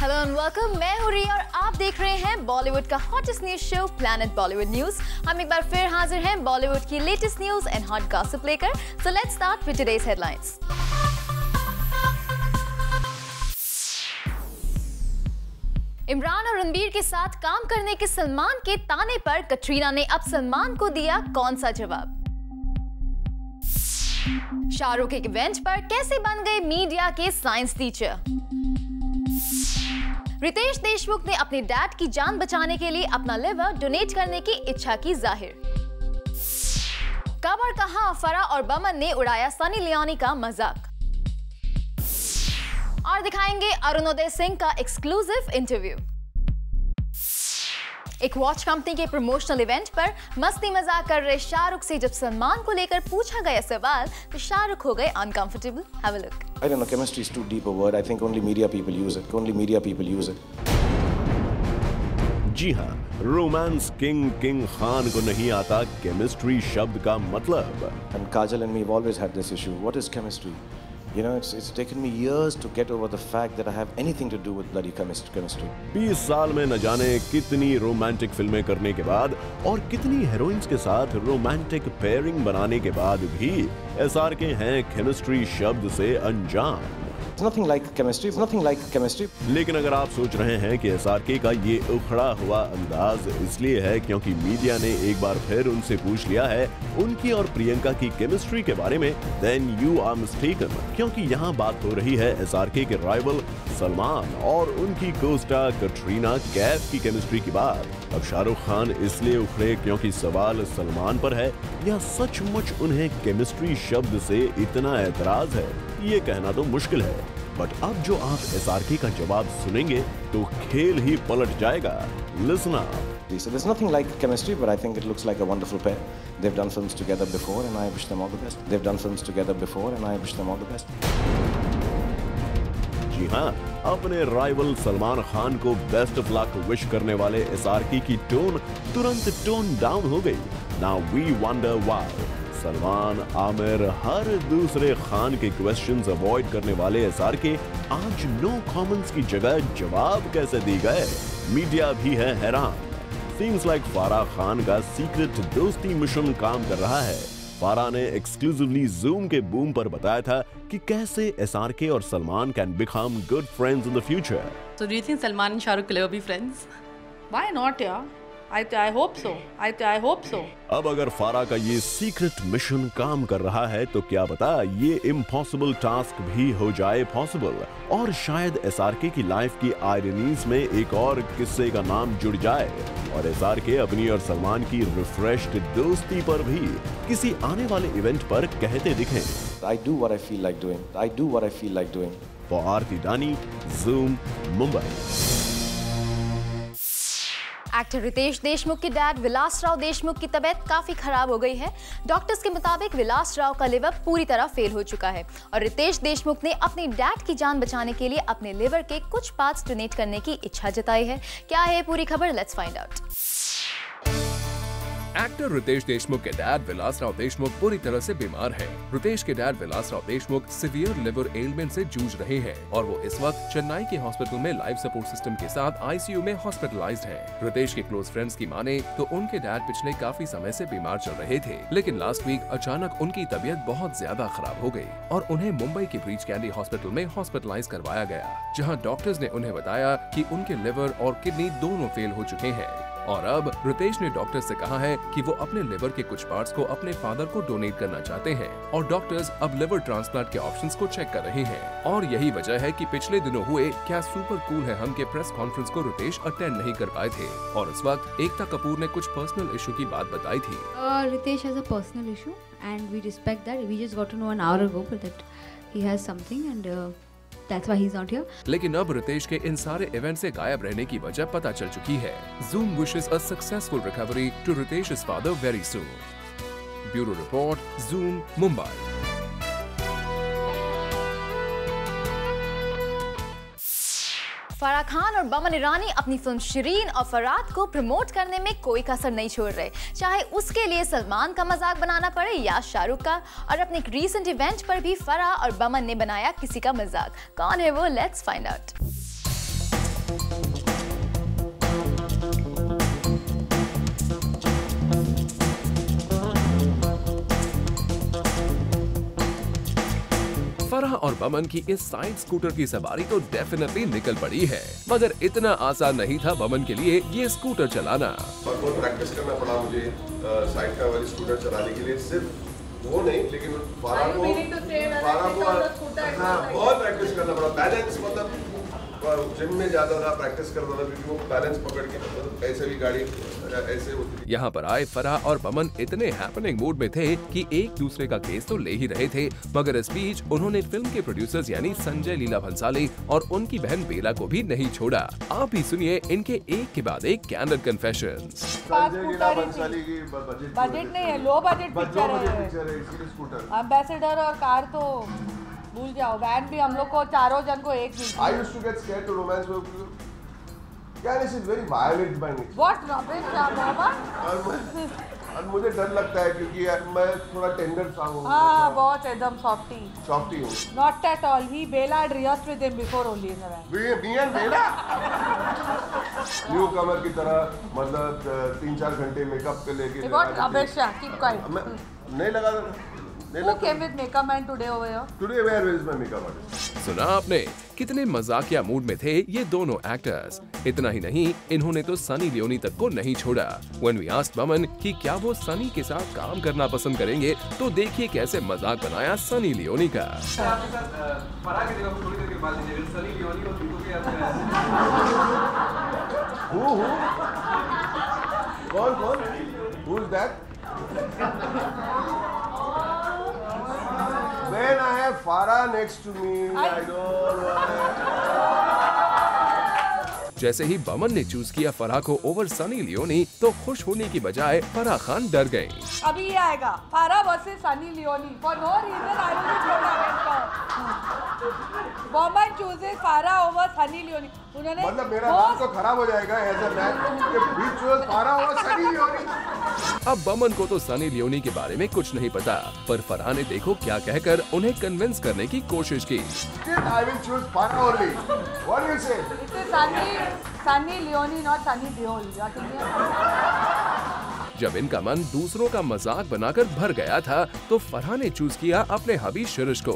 Hello and welcome, मैं हूँ रिया और आप देख रहे हैं बॉलीवुड का hottest news show planet Bollywood news. हम एक बार फिर हाजिर हैं बॉलीवुड की latest news and hot gossip लेकर। So let's start with today's headlines. Imran और रणबीर के साथ काम करने के सलमान के ताने पर कटरीना ने अब सलमान को दिया कौन सा जवाब? शाहरुख एक इवेंट पर कैसे बन गए मीडिया के साइंस टीचर? रितेश देशमुख ने अपने डैड की जान बचाने के लिए अपना लिवर डोनेट करने की इच्छा की जाहिर। कब और कहां फराह और बमन ने उड़ाया सनी लियोनी का मजाक? और दिखाएंगे अरुणोदय सिंह का एक्सक्लूसिव इंटरव्यू। एक वॉच कंपनी के प्रमोशनल इवेंट पर मस्ती मजाक कर रहे शाहरुख से जब सलमान को लेकर पूछा गया सवाल तो शाहरुख हो गए uncomfortable. Have a look. I don't know, chemistry is too deep a word. I think only media people use it. Only media people use it. जी हाँ, रोमांस किंग खान को नहीं आता केमिस्ट्री शब्द का मतलब। And Kajal and me have always had this issue. What is chemistry? You know, it's taken me years to get over the fact that I have anything to do with bloody chemistry. 20 साल में न जाने कितनी romantic फिल्में करने के बाद और कितनी हीरोइंस के साथ रोमांटिक पेयरिंग बनाने के बाद भी एसआरके हैं केमिस्ट्री शब्द से अनजान। It's nothing like chemistry. It's nothing like chemistry. लेकिन अगर आप सोच रहे हैं कि एसआरके का ये उखड़ा हुआ अंदाज इसलिए है क्योंकि मीडिया ने एक बार फिर उनसे पूछ लिया है उनकी और प्रियंका की केमिस्ट्री के बारे में, then you are mistaken, क्योंकि यहाँ बात हो रही है एसआरके के राइवल सलमान और उनकी कोस्टा कटरीना कैफ की केमिस्ट्री की बात। अब शाहरुख खान इसलिए उखड़े क्योंकि सवाल सलमान पर है या सचमुच उन्हें केमिस्ट्री शब्द से इतना एतराज है, ये कहना तो मुश्किल है। बट अब जो आप एसआरके का जवाब सुनेंगे तो खेल ही पलट जाएगा। Listen up. So there's nothing like chemistry, but I think it looks like a wonderful pair. They've done films together before, and I wish them all the best. They've done films together before, and I wish them all the best. जी हाँ, अपने rival Salman Khan को best of luck wish करने वाले SRK की tone तुरंत tone down हो गई। Now we wonder why. Salman, Aamir, हर दूसरे खान के क्वेश्चंस अवॉइड करने वाले एसआरके आज नो कमेंट्स की जगह जवाब कैसे दी गए? मीडिया भी है हैरान। सीम्स लाइक फाराह खान का सीक्रेट दोस्ती मिशन काम कर रहा है। फाराह ने एक्सक्लूसिवली जूम के बूम पर बताया था कि कैसे एसआरके और Salman can become good friends in the future. So do you think Salman and Shah Rukh will ever be friends? Why not, yeah? I hope so. I hope so. अब अगर फाराह का ये सीक्रेट मिशन काम कर रहा है तो क्या पता ये इम्पॉसिबल टास्क भी हो जाए पॉसिबल, और शायद एसआरके की लाइफ की आयरनीज में एक और किस्से का नाम जुड़ जाए और एसआरके अपनी और सलमान की रिफ्रेश्ड दोस्ती पर भी किसी आने वाले इवेंट पर कहते दिखें। I do what I feel like doing. I do what I feel like doing. For आरती दानी, Zoom, मुंबई। एक्टर रितेश देशमुख के डैड विलास राव देशमुख की तबीयत काफी खराब हो गई है। डॉक्टर्स के मुताबिक विलास राव का लिवर पूरी तरह फेल हो चुका है और रितेश देशमुख ने अपने डैड की जान बचाने के लिए अपने लिवर के कुछ पार्ट्स डोनेट करने की इच्छा जताई है। क्या है पूरी खबर? Let's find out. Actor Riteish Deshmukh के डैड विलास राव देशमुख पूरी तरह से बीमार हैं। रितेश के dad Vilas Rao Deshmukh severe liver ailment से जूझ रहे हैं और वो इस वक्त चेन्नई के हॉस्पिटल में लाइफ सपोर्ट सिस्टम के साथ आईसीयू में हॉस्पिटलाइज्ड हैं। रितेश के क्लोज फ्रेंड्स की माने तो उनके डैड पिछले काफी समय से बीमार चल रहे थे, लेकिन लास्ट वीक अचानक उनकी तबीयत बहुत ज्यादा खराब हो गई और उन्हें मुंबई के ब्रीच कैंडी हॉस्पिटल में हॉस्पिटलाइज करवाया गया, जहाँ डॉक्टर्स ने उन्हें बताया कि उनके लिवर और किडनी दोनों फेल हो चुके हैं। और अब रितेश ने डॉक्टर से कहा है कि वो अपने लिवर के कुछ पार्ट्स को अपने फादर को डोनेट करना चाहते हैं और डॉक्टर्स अब लिवर ट्रांसप्लांट के ऑप्शंस को चेक कर रहे हैं। और यही वजह है कि पिछले दिनों हुए क्या सुपर कूल है हम के प्रेस कॉन्फ्रेंस को रितेश अटेंड नहीं कर पाए थे और इस वक्त एकता कपूर ने कुछ पर्सनल इशू की बात बताई थी। Ritesh has a personal issue and we respect that. We just got to know an hour ago that he has something and that's why he's not here. लेकिन अब रितेश के इन सारे इवेंट से गायब रहने की वजह पता चल चुकी है। Zoom wishes a successful recovery to Ritesh's father very soon. Bureau report, Zoom, Mumbai. Farah Khan और बमन ईरानी अपनी फिल्म शिरीन और फरात को प्रमोट करने में कोई कसर नहीं छोड़ रहे, चाहे उसके लिए सलमान का मजाक बनाना पड़े या शाहरुख का। और अपने एक रीसेंट इवेंट पर भी फराह और बमन ने बनाया किसी का मजाक। कौन है वो? Let's find out. फराह और बमन की इस साइड स्कूटर की सवारी तो डेफिनेटली निकल पड़ी है, मगर इतना आसान नहीं था बमन के लिए ये स्कूटर चलाना। और बहुत प्रैक्टिस करना पड़ा मुझे साइड का वाली स्कूटर चलाने के लिए। सिर्फ वो नहीं, लेकिन फराह को बहुत प्रैक्टिस करना पड़ा। बैलेंस मतलब जिम में जाता था, प्रैक्टिस करता था, क्योंकि वो बैलेंस पकड़ के मतलब ऐसे भी गाड़ी ऐसे होती थी। यहाँ पर आए फराह और बमन इतने हैपनिंग मूड में थे कि एक दूसरे का केस तो ले ही रहे थे, मगर इस बीच उन्होंने फिल्म के प्रोड्यूसर्स यानी संजय लीला भंसाली और उनकी बहन बेला को भी नहीं छोड़ा। आप भी सुनिए इनके एक के बाद एक कैंडिड कन्फेशंस। संजय लीला भंसाली की बजट नहीं है, लो बजट पिक्चर है, इसीलिए स्कूटर। एम्बेसडर और कार तो भूल जाओ, वैन भी हम लोग को चारों जन को एक मिलती है। I used to get scared to romance movie. Yeah, this is very violent by nature. What rubbish, बाबा? और मुझे डर लगता है क्योंकि मैं थोड़ा टेंडर सा हूँ। हाँ, बहुत एकदम सॉफ्टी हूँ। Not at all. He Bela had rehearsed with him before only in the van. Me and Bela? Newcomer की तरह, मतलब 3-4 घंटे मेकअप पे लेके। What rubbish? Keep quiet. नहीं लगा। Who came with makeup man today over here? Today where is my makeup artist? सुना आपने कितने मजाकिया मूड में थे ये दोनों एक्टर्स। इतना ही नहीं, इन्होंने तो सनी लियोनी तक को नहीं छोड़ा। When we asked बमन कि क्या वो सनी के साथ काम करना पसंद करेंगे, तो देखिए कैसे मजाक बनाया सनी लियोनी का। कौन? Who is that? When I have Farah next to me, I don't know. जैसे ही बमन ने चूज किया फराह को ओवर सनी लियोनी, तो खुश होने की बजाय फराह खान डर गई। अभी ये आएगा फारा versus Sunny Leone. For no reason I will be thrown against her. Boman chooses फारा over सनी लियोनी। उन्होंने मतलब मेरा नाम तो खराब हो जाएगा ऐसा मैच के बीच में फारा और सनी लियोनी। अब बमन को तो सनी लियोनी के बारे में कुछ नहीं पता, पर फराह ने देखो क्या कहकर उन्हें कन्विंस करने की कोशिश की। I will choose Farah only. What do you say? It is Sunny Leone, not Sunny Deol. You are thinking जब इनका मन दूसरों का मजाक बनाकर भर गया था, तो फराह ने चूज किया अपने हबी शिरीष को।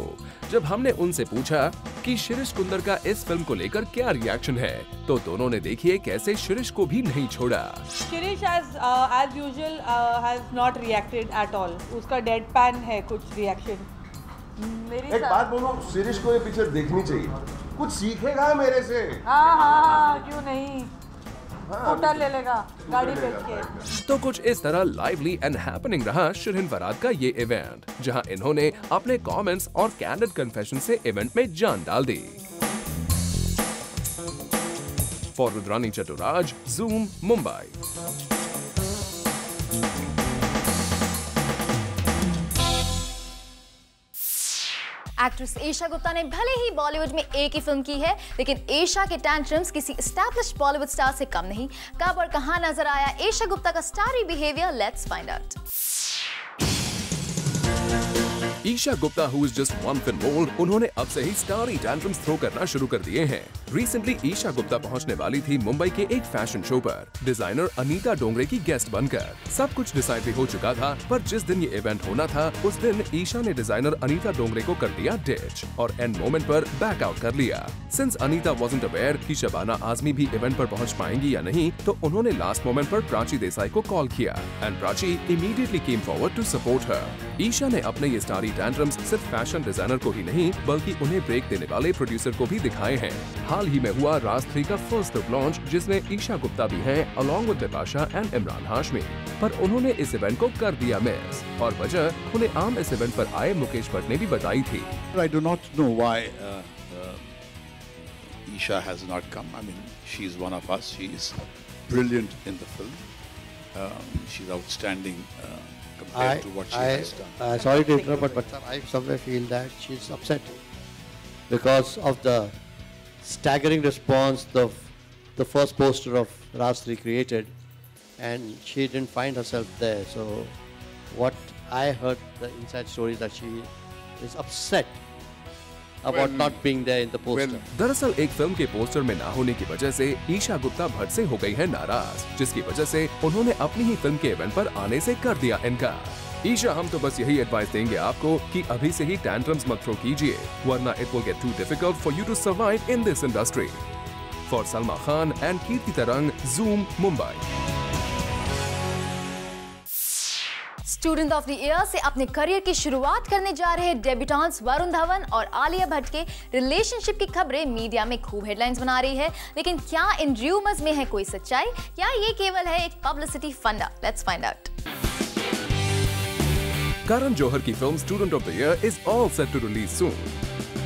जब हमने उनसे पूछा कि शिरीष कुंदर का इस फिल्म को लेकर क्या रिएक्शन है, तो दोनों ने देखिए कैसे शिरीष को भी नहीं छोड़ा। Shirish as usual has not reacted at all. उसका डेडपैन है कुछ रिएक्शन। एक बात बोलूं, शिरीष को ये पिक्चर देखनी चाहिए, कुछ सीखेगा मेरे से। हाँ, क्यों नहीं, स्कूटर ले लेगा गाड़ी बेच के। तो कुछ इस तरह लाइवली एंड हैपनिंग रहा शिरीन फराद का ये इवेंट, जहां इन्होंने अपने कमेंट्स और कैंडिड कन्फेशन से इवेंट में जान डाल दी। For Rudrani Chaturaj, Zoom, Mumbai. Actress Esha Gupta ने भले ही बॉलीवुड में एक ही फिल्म की है, लेकिन ईशा के टैंट्रम्स किसी एस्टैब्लिश्ड बॉलीवुड स्टार से कम नहीं। कब और कहां नजर आया ईशा गुप्ता का starry behaviour, let's find out. Esha Gupta who is just one film old, उन्होंने अब से ही स्टारी टैंट्रम्स थ्रो करना शुरू कर दिए हैं। रिसेंटली ईशा गुप्ता पहुंचने वाली थी मुंबई के एक फैशन शो पर, डिजाइनर अनीता डोंगरे की गेस्ट बनकर। सब कुछ डिसाइड भी हो चुका था, पर जिस दिन ये इवेंट होना था, उस दिन ईशा ने डिजाइनर अनीता डोंगरे को कर दिया डिच और एंड मोमेंट पर बैक आउट कर लिया। सिंस अनीता वाज़न्ट अवेयर कि शबाना आजमी भी इवेंट पर पहुंच पाएंगी या नहीं, तो उन्होंने लास्ट मोमेंट पर प्राची देसाई को कॉल किया and Prachi immediately came forward to support her. Esha ने अपने ये स्टारी टैंट्रम्स सिर्फ फैशन डिजाइनर को ही नहीं, बल्कि उन्हें ब्रेक देने वाले प्रोड्यूसर को भी दिखाए हैं। हाल ही में हुआ राज 3 का फर्स्ट लुक लॉन्च, जिसमें ईशा गुप्ता भी हैं along with Bipasha and Imran Hashmi, पर उन्होंने इस इवेंट को कर दिया मिस, और वजह उन्हें आम इस इवेंट पर आए मुकेश भट्ट ने भी बताई थी। I do not know why Isha has not come. I mean, she is one of us. She is brilliant in the film. She's outstanding compared to what she has done. Sorry to interrupt, but sir, I somewhere feel that she's upset because of the staggering response the first poster of Raj 3 created, and she didn't find herself there. So what I heard the inside story that she is upset about not being there in the poster. दरअसल एक film के poster में ना होने की वजह से ईशा गुप्ता भट्ट से हो गई है नाराज, जिसकी वजह से उन्होंने अपनी ही फिल्म के इवेंट पर आने से कर दिया इनकार। ईशा, हम तो बस यही एडवाइस देंगे आपको कि अभी से ही टैंट्रम्स मत थ्रो कीजिए, वरना it will get to difficult for you to survive in this industry. For Salma Khan and Kirti Tarang, Zoom, Mumbai. Student of the year से अपने करियर की शुरुआत करने जा रहे डेब्यूटेंट्स वरुण धवन और आलिया भट्ट के रिलेशनशिप की खबरें मीडिया में खूब हेडलाइंस बना रही है, लेकिन क्या इन र्यूमर्स में है कोई सच्चाई या ये केवल है एक पब्लिसिटी फंडा? Let's find out. Karan Johar की film student of the year is all set to release soon.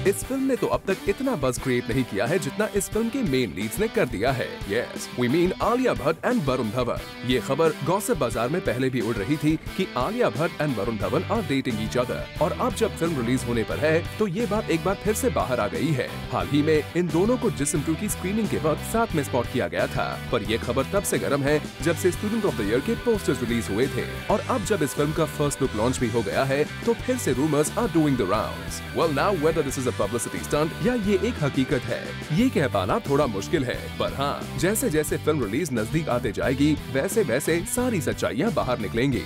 इस फिल्म ने तो अब तक इतना बज़ क्रिएट नहीं किया है जितना इस फिल्म के मेन लीड्स ने कर दिया है। Yes, we mean Alia Bhatt and Varun Dhawan. ये खबर गॉसिप बाजार में पहले भी उड़ रही थी कि Alia Bhatt and Varun Dhawan are dating each other, और अब जब फिल्म रिलीज होने पर है तो ये बात एक बार फिर से बाहर आ गई है। हाल ही में इन दोनों को जिस्म 2 की स्क्रीनिंग के वक्त साथ में स्पॉट किया गया था, पर ये खबर तब से गर्म है जब से स्टूडेंट ऑफ द ईयर के पोस्टर्स रिलीज हुए थे, और अब जब इस फिल्म का फर्स्ट लुक लॉन्च भी हो गया है तो फिर से rumours are doing the rounds. Well now whether this is a publicity stunt या ये एक हकीकत है, ये कह पाना थोड़ा मुश्किल है, पर हाँ, जैसे जैसे फिल्म रिलीज नजदीक आते जाएगी वैसे वैसे सारी सच्चाइयाँ बाहर निकलेंगी।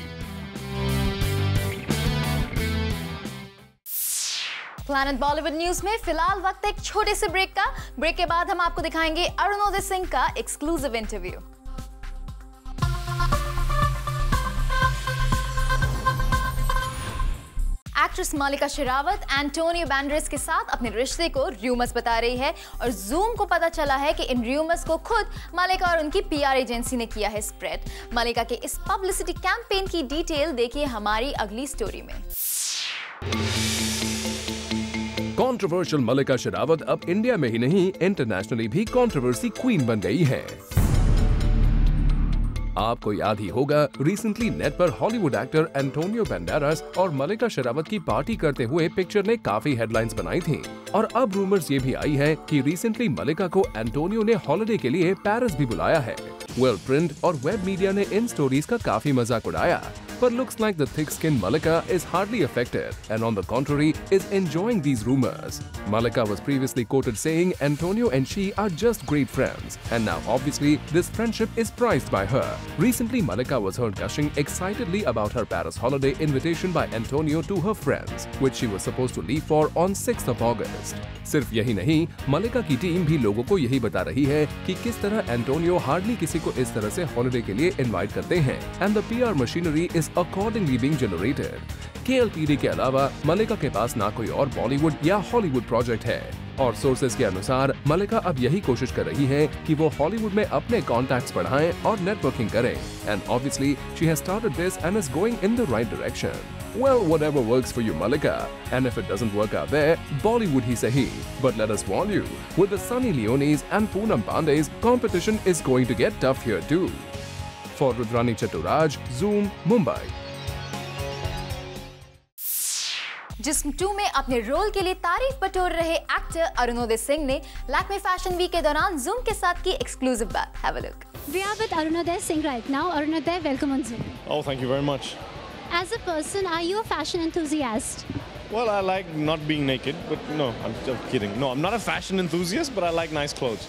प्लैनेट बॉलीवुड न्यूज में फिलहाल वक्त एक छोटे से ब्रेक का। ब्रेक के बाद हम आपको दिखाएंगे अरुणोदय सिंह का एक्सक्लूसिव इंटरव्यू। एक्ट्रेस मलिका शेरावत एंटोनियो बैंडरेस के साथ अपने रिश्ते को र्यूमर्स बता रही है, और ज़ूम को पता चला है कि इन र्यूमर्स को खुद मलिका और उनकी पीआर एजेंसी ने किया है स्प्रेड। मलिका के इस पब्लिसिटी कैंपेन की डिटेल देखिए हमारी अगली स्टोरी में। कंट्रोवर्शियल मलिका शेरावत अब इंडिया में ही नहीं इंटरनेशनली भी कंट्रोवर्सी क्वीन बन गई है। आपको याद ही होगा, रिसेंटली नेट पर हॉलीवुड एक्टर एंटोनियो बैंडेरास और मलिका शेरावत की पार्टी करते हुए पिक्चर ने काफी हेडलाइंस बनाई थी, और अब रूमर्स ये भी आई है कि रिसेंटली मलिका को एंटोनियो ने हॉलिडे के लिए पेरिस भी बुलाया है। वेल, प्रिंट और वेब मीडिया ने इन स्टोरीज का काफी मजाक उड़ाया, but looks like the thick-skinned Malika is hardly affected and on the contrary is enjoying these rumors. Malika was previously quoted saying Antonio and she are just great friends, and now obviously this friendship is prized by her. Recently Malika was heard gushing excitedly about her Paris holiday invitation by Antonio to her friends, which she was supposed to leave for on 6th of August. सिर्फ यही नहीं, मलिका की team भी लोगों को यही बता रही है कि किस तरह एंटोनियो हार्डली किसी को इस तरह से हॉलिडे के लिए इनवाइट करते हैं, and the PR machinery is accordingly being generated. KLPD के अलावा मलिका के पास ना कोई और बॉलीवुड या हॉलीवुड प्रोजेक्ट है, और सोर्सेज के अनुसार मलिका अब यही कोशिश कर रही है कि वो हॉलीवुड में अपने कॉन्टैक्ट्स बढ़ाएं और नेटवर्किंग करें, and obviously she has started this and is going in the right direction. Well, whatever works for you, Malika, and if it doesn't work out there, Bollywood hi sahi. But let us warn you, with the Sunny Leones and Poonam Pandays, competition is going to get tough here too. For Rudrani Chaturaj, Zoom, Mumbai. जिस्म 2 में अपने role के लिए तारीफ बटोर रहे actor Arunoday Singh ने Lakme fashion week के दौरान Zoom के साथ की एक्सक्लूसिव बात। Have a look. We are with Arunodaya Singh right now. Arunodaya, welcome on Zoom. Oh, thank you very much. As a person, are you a fashion enthusiast? Well, I like not being naked, but no, I'm just kidding. No, I'm not a fashion enthusiast, but I like nice clothes.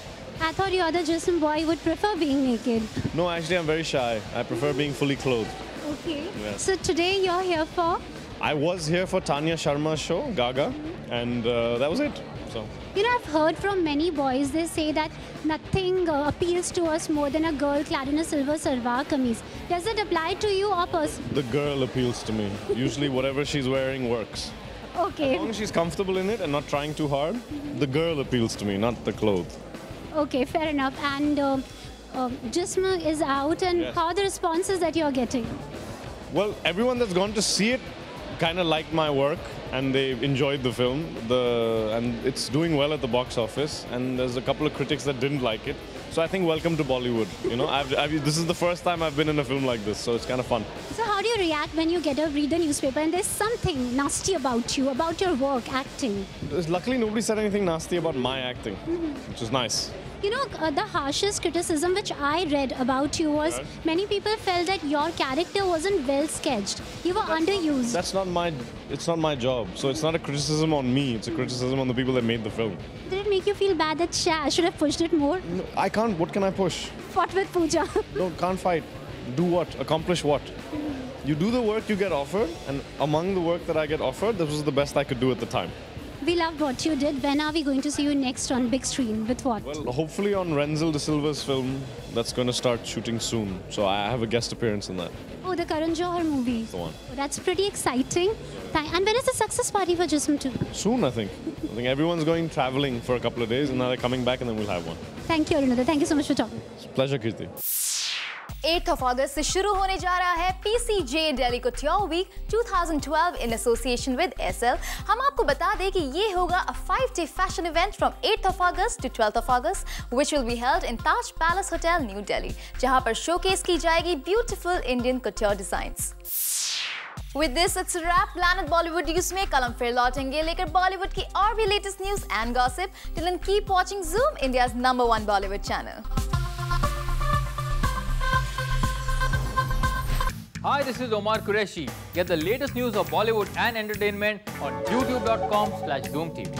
I thought your other Jism boy would prefer being naked. No, actually, I'm very shy. I prefer being fully clothed. Okay. Yeah. So today you're here for? I was here for Tanya Sharma's show, Gaga, and that was it. So. You know, I've heard from many boys, they say that nothing appeals to us more than a girl clad in a silver salwar kameez. Does it apply to you or person? The girl appeals to me. Usually whatever she's wearing works. Okay. As long as she's comfortable in it and not trying too hard, the girl appeals to me, not the clothes. Okay, fair enough. And Jism is out, and yes. how are the responses that you're getting? Well, everyone that's gone to see it kind of liked my work, and they enjoyed the film. And it's doing well at the box office, and there's a couple of critics that didn't like it. So I think welcome to Bollywood. You know, this is the first time I've been in a film like this, so it's kind of fun. So how do you react when you read the newspaper and there's something nasty about you, about your work, acting? Luckily, nobody said anything nasty about my acting, which is nice. You know, the harshest criticism which I read about you was many people felt that your character wasn't well sketched. You were underused. It's not my job. So it's not a criticism on me. It's a criticism on the people that made the film. Did it make you feel bad that I should have pushed it more? No, I can't. What can I push? Fought with Pooja. No, can't fight. Do what? Accomplish what? you do the work you get offered, and among the work that I get offered, this was the best I could do at the time. We loved what you did. When are we going to see you next on big screen? With what? Well, hopefully on Renzel De Silva's film that's going to start shooting soon. So I have a guest appearance in that. Oh, the Karan Johar movie. That's the one. Oh, that's pretty exciting. And when is the success party for Jism 2? Soon, I think. I think everyone's going traveling for a couple of days, and now they're coming back, and then we'll have one. Thank you, Arunodhay. Thank you so much for talking. It's a pleasure, Kirti. 8th of August से शुरू होने जा रहा है PCJ Delhi Couture Week 2012 in association with SL. हम आपको बता दें कि ये होगा a 5-day fashion event from 8th of August to 12th of August, which will be held in Taj Palace Hotel, New Delhi, जहां पर showcase की जाएगी beautiful Indian couture designs. With this, it's a wrap. Planet Bollywood News में कल हम फिर लौटेंगे लेकर Bollywood की और भी latest news and gossip. Till then, keep watching Zoom, India's #1 Bollywood channel. Hi, this is Omar Qureshi. Get the latest news of Bollywood and entertainment on youtube.com/ZoomTV.